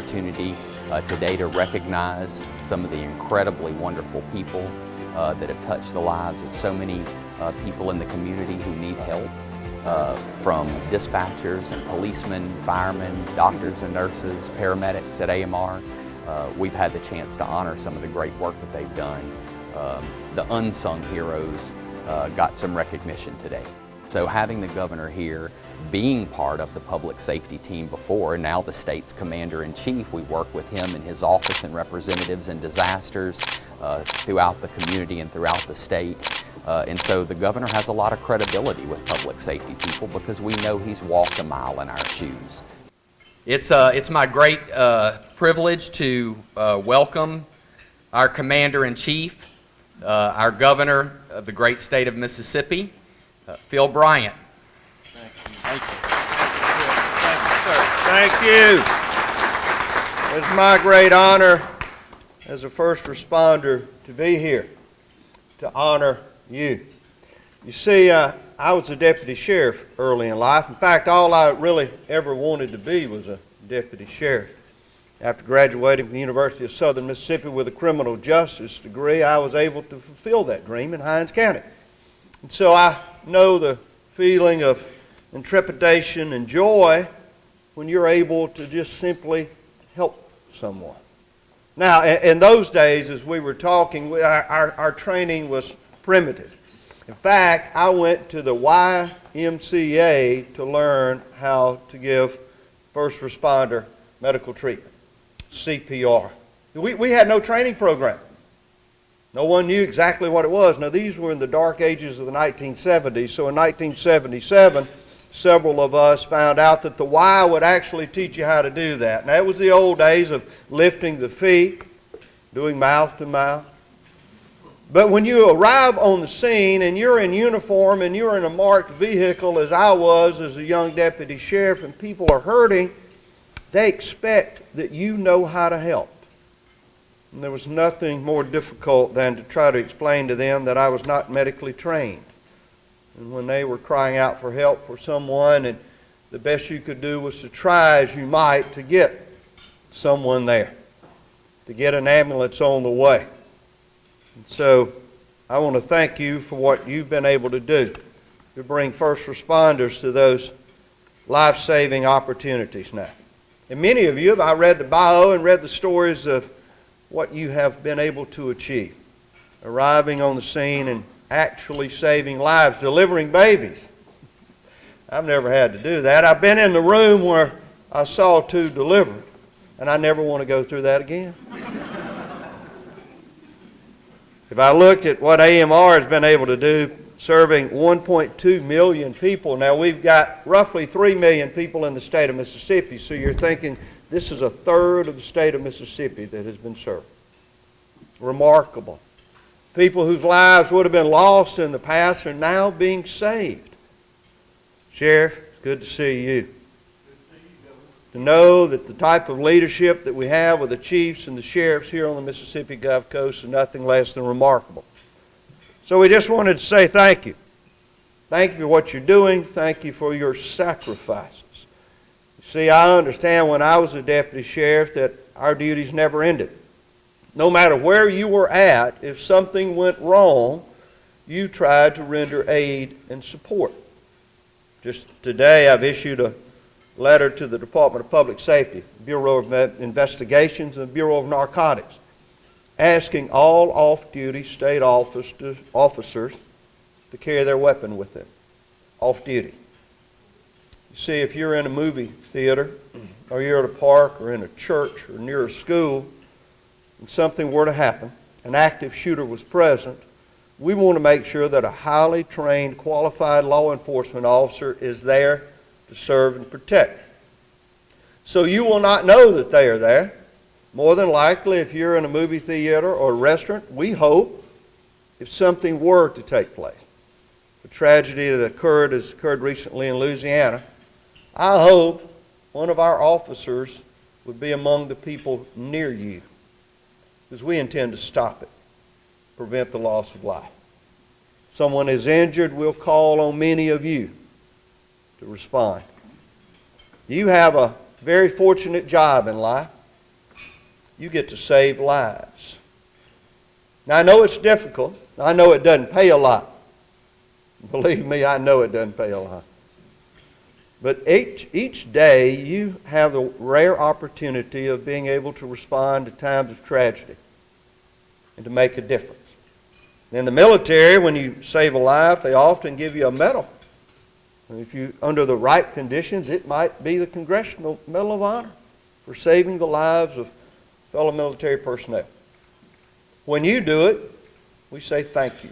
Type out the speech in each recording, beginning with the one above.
opportunity today to recognize some of the incredibly wonderful people that have touched the lives of so many people in the community who need help, from dispatchers and policemen, firemen, doctors and nurses, paramedics at AMR. We've had the chance to honor some of the great work that they've done. The unsung heroes got some recognition today. So having the governor here, being part of the public safety team before, and now the state's commander-in-chief, we work with him and his office and representatives in disasters throughout the community and throughout the state. And so the governor has a lot of credibility with public safety people because we know he's walked a mile in our shoes. It's my great privilege to welcome our commander-in-chief, our governor of the great state of Mississippi, Phil Bryant. Thank you. Thank you, sir. Thank you. It's my great honor as a first responder to be here to honor you. You see, I was a deputy sheriff early in life. In fact, all I really ever wanted to be was a deputy sheriff. After graduating from the University of Southern Mississippi with a criminal justice degree, I was able to fulfill that dream in Hinds County. And so I know the feeling of intrepidation and joy when you're able to just simply help someone. Now, in those days, as we were talking, our training was primitive. In fact, I went to the YMCA to learn how to give first responder medical treatment, CPR. We had no training program. No one knew exactly what it was. Now, these were in the dark ages of the 1970s. So in 1977, several of us found out that the Y would actually teach you how to do that. Now, it was the old days of lifting the feet, doing mouth to mouth. But when you arrive on the scene and you're in uniform and you're in a marked vehicle, as I was as a young deputy sheriff, and people are hurting, they expect that you know how to help. And there was nothing more difficult than to try to explain to them that I was not medically trained. And when they were crying out for help for someone, and the best you could do was to try as you might to get someone there, to get an ambulance on the way. And so I want to thank you for what you've been able to do to bring first responders to those life-saving opportunities now. And many of you, I read the bio and read the stories of what you have been able to achieve, arriving on the scene and actually saving lives, delivering babies. I've never had to do that. I've been in the room where I saw two delivered, and I never want to go through that again. If I looked at what AMR has been able to do, serving 1.2 million people, now we've got roughly 3 million people in the state of Mississippi, so you're thinking this is a third of the state of Mississippi that has been served. Remarkable. People whose lives would have been lost in the past are now being saved. Sheriff, it's good to see you. To know that the type of leadership that we have with the chiefs and the sheriffs here on the Mississippi Gulf Coast is nothing less than remarkable. So we just wanted to say thank you. Thank you for what you're doing. Thank you for your sacrifices. See, I understand when I was a deputy sheriff that our duties never ended. No matter where you were at, if something went wrong, you tried to render aid and support. Just today, I've issued a letter to the Department of Public Safety, Bureau of Investigations, and Bureau of Narcotics, asking all off-duty state officers to carry their weapon with them, off-duty. You see, if you're in a movie theater, or you're at a park, or in a church, or near a school, and something were to happen, an active shooter was present, we want to make sure that a highly trained, qualified law enforcement officer is there to serve and protect. So you will not know that they are there. More than likely, if you're in a movie theater or a restaurant, we hope, if something were to take place, a tragedy that has occurred recently in Louisiana, I hope one of our officers would be among the people near you, because we intend to stop it, prevent the loss of life. Someone is injured, we'll call on many of you to respond. You have a very fortunate job in life. you get to save lives. Now, I know it's difficult. I know it doesn't pay a lot. Believe me, I know it doesn't pay a lot. But each day, you have the rare opportunity of being able to respond to times of tragedy and to make a difference. In the military, when you save a life, they often give you a medal. And if you, under the right conditions, it might be the Congressional Medal of Honor for saving the lives of fellow military personnel. When you do it, we say thank you.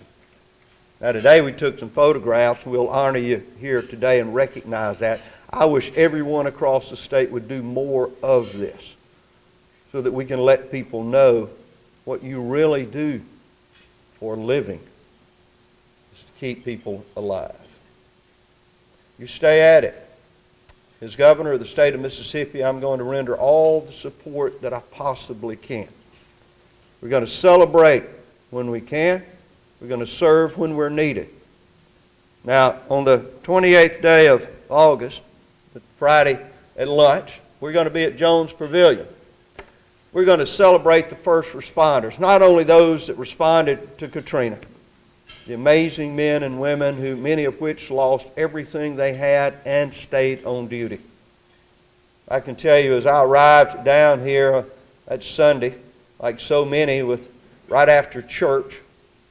Now today we took some photographs. We'll honor you here today and recognize that. I wish everyone across the state would do more of this so that we can let people know what you really do for a living is to keep people alive. You stay at it. As governor of the state of Mississippi, I'm going to render all the support that I possibly can. We're going to celebrate when we can. We're going to serve when we're needed. Now, on the 28th day of August, Friday at lunch, we're going to be at Jones Pavilion. We're going to celebrate the first responders, not only those that responded to Katrina, the amazing men and women who, many of which lost everything they had and stayed on duty. I can tell you, as I arrived down here that Sunday, like so many, right after church,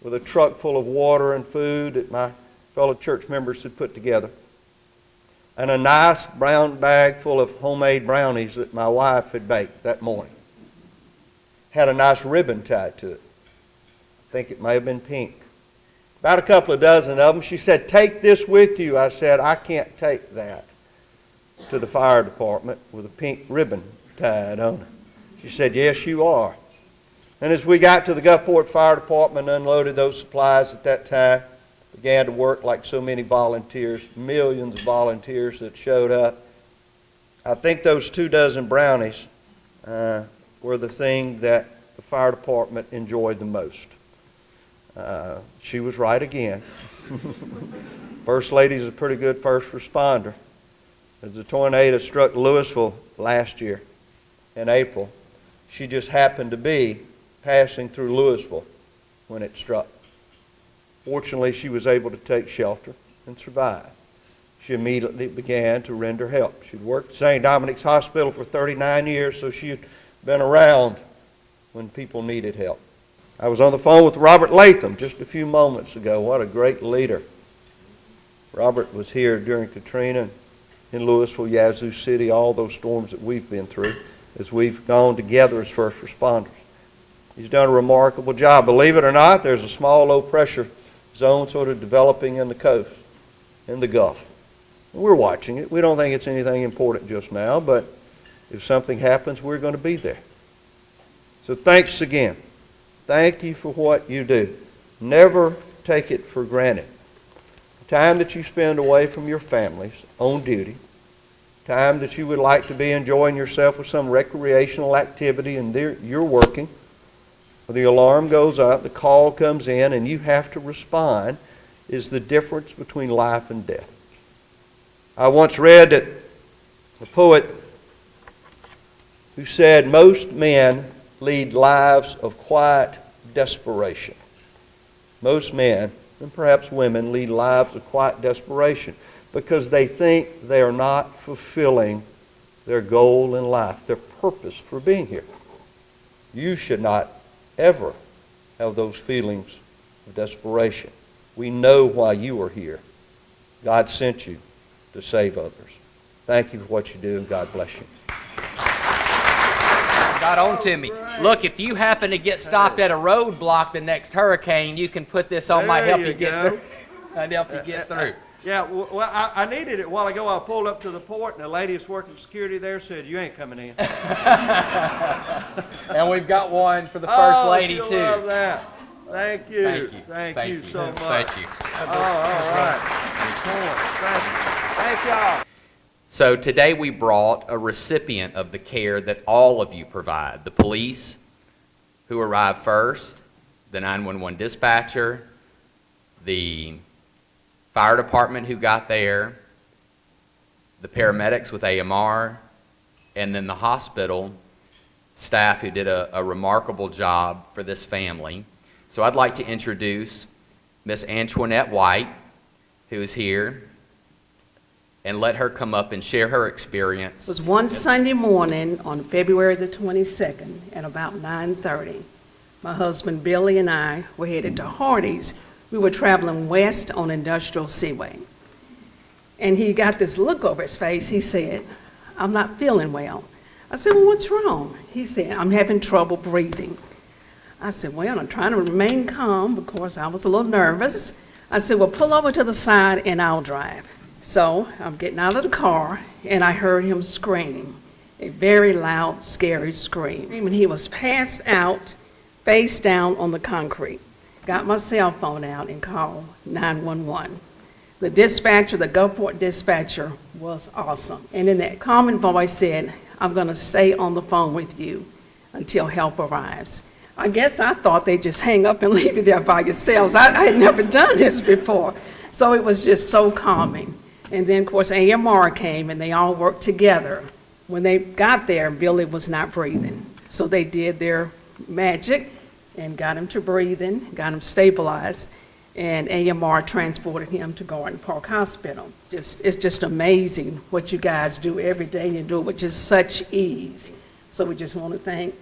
with a truck full of water and food that my fellow church members had put together, and a nice brown bag full of homemade brownies that my wife had baked that morning. Had a nice ribbon tied to it. I think it may have been pink. About a couple of dozen of them. She said, "Take this with you." I said, "I can't take that to the fire department with a pink ribbon tied on it." She said, "Yes, you are." And as we got to the Gulfport Fire Department and unloaded those supplies at that time, began to work like so many volunteers, millions of volunteers that showed up. I think those 24 brownies were the thing that the fire department enjoyed the most. She was right again. First Lady's a pretty good first responder. As the tornado struck Louisville last year in April, she just happened to be passing through Louisville when it struck. Fortunately, she was able to take shelter and survive. She immediately began to render help. She'd worked at St. Dominic's Hospital for 39 years, so she had been around when people needed help. I was on the phone with Robert Latham just a few moments ago. What a great leader. Robert was here during Katrina in Louisville, Yazoo City, all those storms that we've been through as we've gone together as first responders. He's done a remarkable job. Believe it or not, there's a small low-pressure zone sort of developing in the coast, in the Gulf. And we're watching it. We don't think it's anything important just now, but if something happens, we're going to be there. So thanks again. Thank you for what you do. Never take it for granted. The time that you spend away from your families on duty, time that you would like to be enjoying yourself with some recreational activity and you're working, the alarm goes up, the call comes in, and you have to respond, is the difference between life and death. I once read that a poet who said most men lead lives of quiet desperation. Most men, and perhaps women, lead lives of quiet desperation because they think they are not fulfilling their goal in life, their purpose for being here. You should not ever have those feelings of desperation. We know why you are here. God sent you to save others. Thank you for what you do, and God bless you. Got on to me. Look, if you happen to get stopped at a roadblock the next hurricane, you can put this on my help you get through. I'd help you get through. Yeah, well, I needed it a while ago. I pulled up to the port, and the lady that's working security there said, "You ain't coming in." And we've got one for the First Lady, she'll too. Love that. Thank you. Thank you. Thank you so much. Thank you. All right. Thank y'all. So today we brought a recipient of the care that all of you provide. The police, who arrived first, the 911 dispatcher, the fire department who got there, the paramedics with AMR, and then the hospital staff who did a remarkable job for this family. So I'd like to introduce Miss Antoinette White, who is here, and let her come up and share her experience. It was one Sunday morning on February the 22nd at about 9:30. My husband Billy and I were headed to Hardee's. We were traveling west on Industrial Seaway. And he got this look over his face. He said, "I'm not feeling well." I said, "Well, what's wrong?" He said, "I'm having trouble breathing." I said, "Well, I'm trying to remain calm." Of course, I was a little nervous. I said, "Well, pull over to the side and I'll drive." So I'm getting out of the car, and I heard him scream, a very loud, scary scream. And he was passed out, face down on the concrete. Got my cell phone out and called 911. The dispatcher, the Gulfport dispatcher, was awesome. And in that calming voice said, "I'm going to stay on the phone with you until help arrives." I guess I thought they'd just hang up and leave you there by yourselves. I had never done this before. So it was just so calming. And then, of course, AMR came, and they all worked together. When they got there, Billy was not breathing. So they did their magic and got him to breathing, got him stabilized, and AMR transported him to Garden Park Hospital. It's just amazing what you guys do every day, and you do it with just such ease. So we just want to thank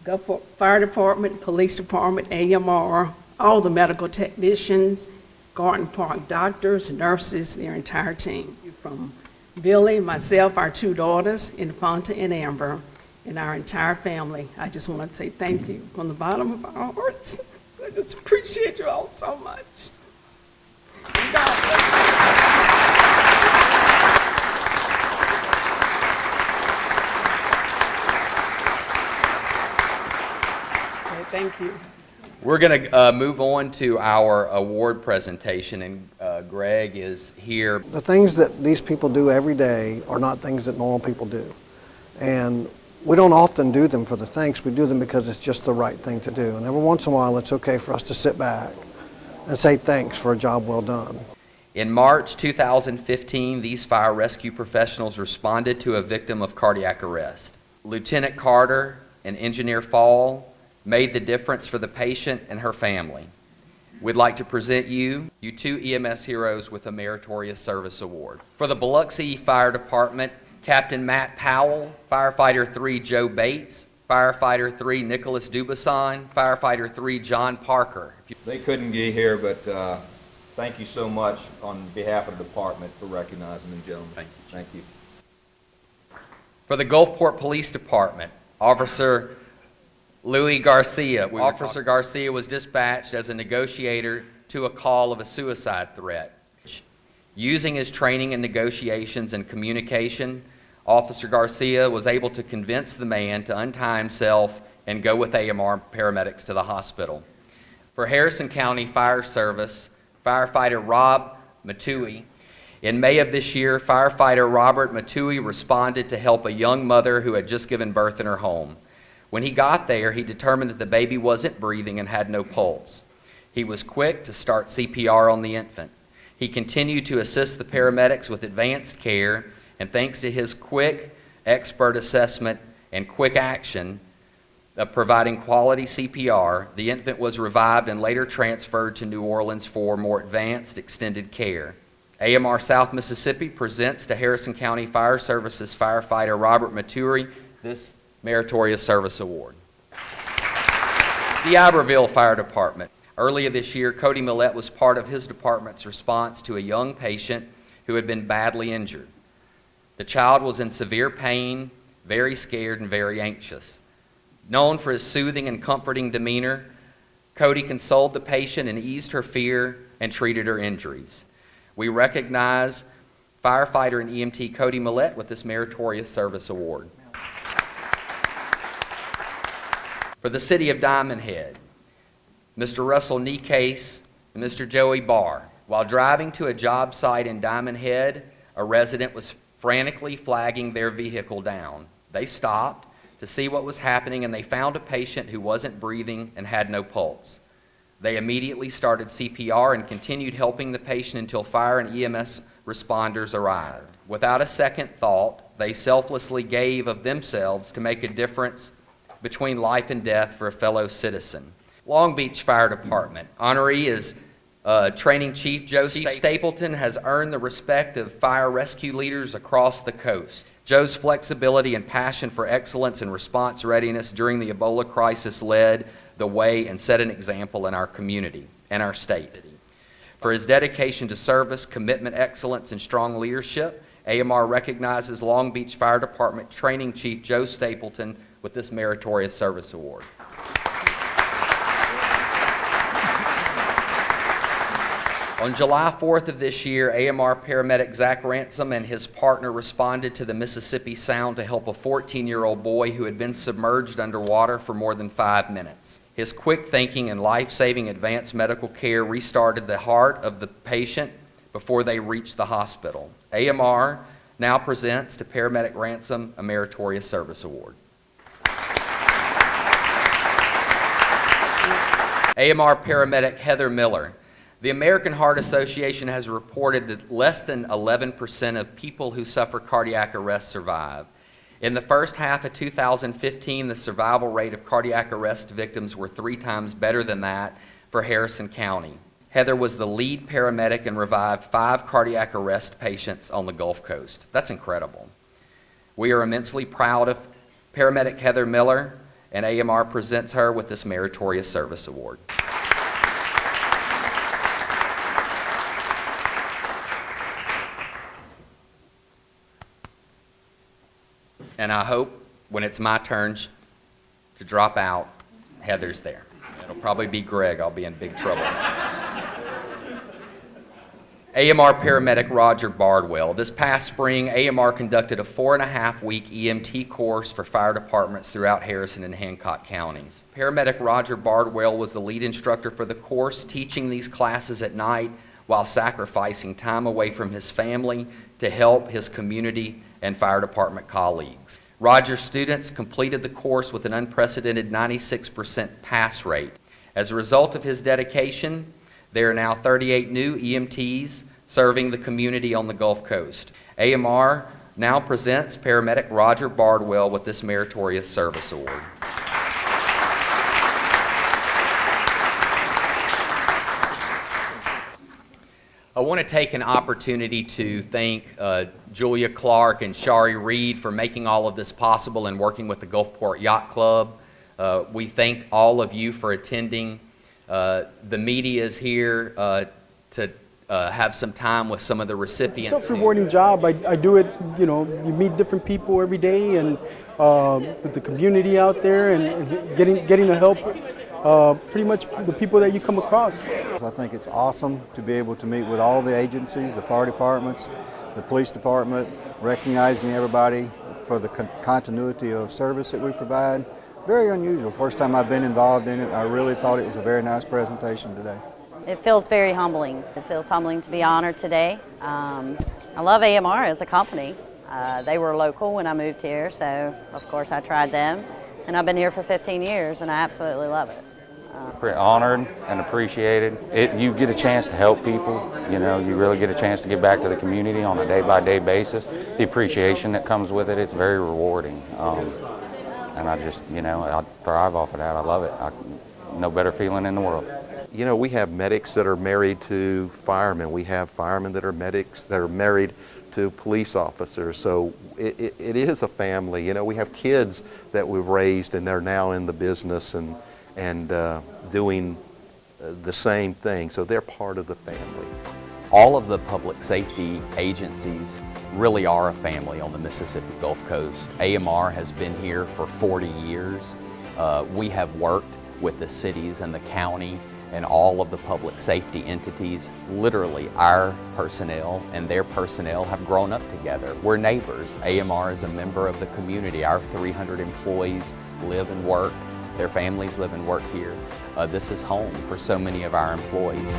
Gulfport Fire Department, Police Department, AMR, all the medical technicians, Garden Park doctors, nurses, their entire team. From Billy, myself, our two daughters, Infanta and Amber, and our entire family, I just want to say thank you from the bottom of our hearts. I just appreciate you all so much. And God bless you. Okay, thank you. We're going to move on to our award presentation, and Greg is here. The things that these people do every day are not things that normal people do. And we don't often do them for the thanks. We do them because it's just the right thing to do. And every once in a while, it's okay for us to sit back and say thanks for a job well done. In March 2015, these fire rescue professionals responded to a victim of cardiac arrest. Lieutenant Carter and Engineer Fall made the difference for the patient and her family. We'd like to present you two EMS heroes with a Meritorious Service Award. For the Biloxi Fire Department, Captain Matt Powell, Firefighter 3 Joe Bates, Firefighter 3 Nicholas Dubason, Firefighter 3 John Parker. They couldn't be here, but thank you so much on behalf of the department for recognizing them, gentlemen. Thank you. For the Gulfport Police Department, Officer Louis Garcia. Officer Garcia was dispatched as a negotiator to a call of a suicide threat. Using his training in negotiations and communication, Officer Garcia was able to convince the man to untie himself and go with AMR paramedics to the hospital. For Harrison County Fire Service, Firefighter Rob Matui. In May of this year, Firefighter Robert Matui responded to help a young mother who had just given birth in her home. When he got there, he determined that the baby wasn't breathing and had no pulse. He was quick to start CPR on the infant. He continued to assist the paramedics with advanced care, and thanks to his quick, expert assessment and quick action of providing quality CPR, the infant was revived and later transferred to New Orleans for more advanced, extended care. AMR South Mississippi presents to Harrison County Fire Services Firefighter Robert Maturi this Meritorious Service Award. The Iberville Fire Department. Earlier this year, Cody Millette was part of his department's response to a young patient who had been badly injured. The child was in severe pain, very scared, and very anxious. Known for his soothing and comforting demeanor, Cody consoled the patient and eased her fear and treated her injuries. We recognize firefighter and EMT Cody Millette with this Meritorious Service Award. For the City of Diamond Head, Mr. Russell Niecase and Mr. Joey Barr. While driving to a job site in Diamond Head, a resident was frantically flagging their vehicle down. They stopped to see what was happening, and they found a patient who wasn't breathing and had no pulse. They immediately started CPR and continued helping the patient until fire and EMS responders arrived. Without a second thought, they selflessly gave of themselves to make a difference between life and death for a fellow citizen. Long Beach Fire Department. Honoree is Training Chief Joe Stapleton has earned the respect of fire rescue leaders across the coast. Joe's flexibility and passion for excellence and response readiness during the Ebola crisis led the way and set an example in our community and our state. For his dedication to service, commitment, excellence, and strong leadership, AMR recognizes Long Beach Fire Department Training Chief Joe Stapleton with this Meritorious Service Award. On July 4th of this year, AMR paramedic Zach Ransom and his partner responded to the Mississippi Sound to help a 14-year-old boy who had been submerged underwater for more than 5 minutes. His quick thinking and life-saving advanced medical care restarted the heart of the patient before they reached the hospital. AMR now presents to paramedic Ransom a Meritorious Service Award. AMR paramedic Heather Miller. The American Heart Association has reported that less than 11% of people who suffer cardiac arrest survive. In the first half of 2015, the survival rate of cardiac arrest victims were 3 times better than that for Harrison County. Heather was the lead paramedic and revived 5 cardiac arrest patients on the Gulf Coast. That's incredible. We are immensely proud of paramedic Heather Miller, and AMR presents her with this Meritorious Service Award. And I hope when it's my turn to drop out, Heather's there. It'll probably be Greg. I'll be in big trouble. AMR paramedic Roger Bardwell. This past spring, AMR conducted a 4.5-week EMT course for fire departments throughout Harrison and Hancock counties. Paramedic Roger Bardwell was the lead instructor for the course, teaching these classes at night while sacrificing time away from his family to help his community and fire department colleagues. Roger's students completed the course with an unprecedented 96% pass rate. As a result of his dedication, there are now 38 new EMTs serving the community on the Gulf Coast. AMR now presents paramedic Roger Bardwell with this Meritorious Service Award. I want to take an opportunity to thank Julia Clark and Shari Reed for making all of this possible and working with the Gulfport Yacht Club. We thank all of you for attending. The media is here to have some time with some of the recipients. It's a self-rewarding job. I do it, you know, you meet different people every day, and with the community out there, and getting to help pretty much the people that you come across. I think it's awesome to be able to meet with all the agencies, the fire departments, the police department, recognizing everybody for the continuity of service that we provide. Very unusual. First time I've been involved in it. I really thought it was a very nice presentation today. It feels very humbling. It feels humbling to be honored today. I love AMR as a company. They were local when I moved here, so of course I tried them. And I've been here for 15 years, and I absolutely love it. Pretty honored and appreciated. You get a chance to help people. You know, you really get a chance to give back to the community on a day-by-day basis. The appreciation that comes with it, it's very rewarding. And I just, you know, I thrive off of that. I love it. No better feeling in the world. You know, we have medics that are married to firemen. We have firemen that are medics that are married to police officers. So it is a family. You know, we have kids that we've raised, and they're now in the business and doing the same thing. So they're part of the family. All of the public safety agencies really are a family on the Mississippi Gulf Coast. AMR has been here for 40 years. We have worked with the cities and the county and all of the public safety entities. Literally, our personnel and their personnel have grown up together. We're neighbors. AMR is a member of the community. Our 300 employees live and work. Their families live and work here. This is home for so many of our employees.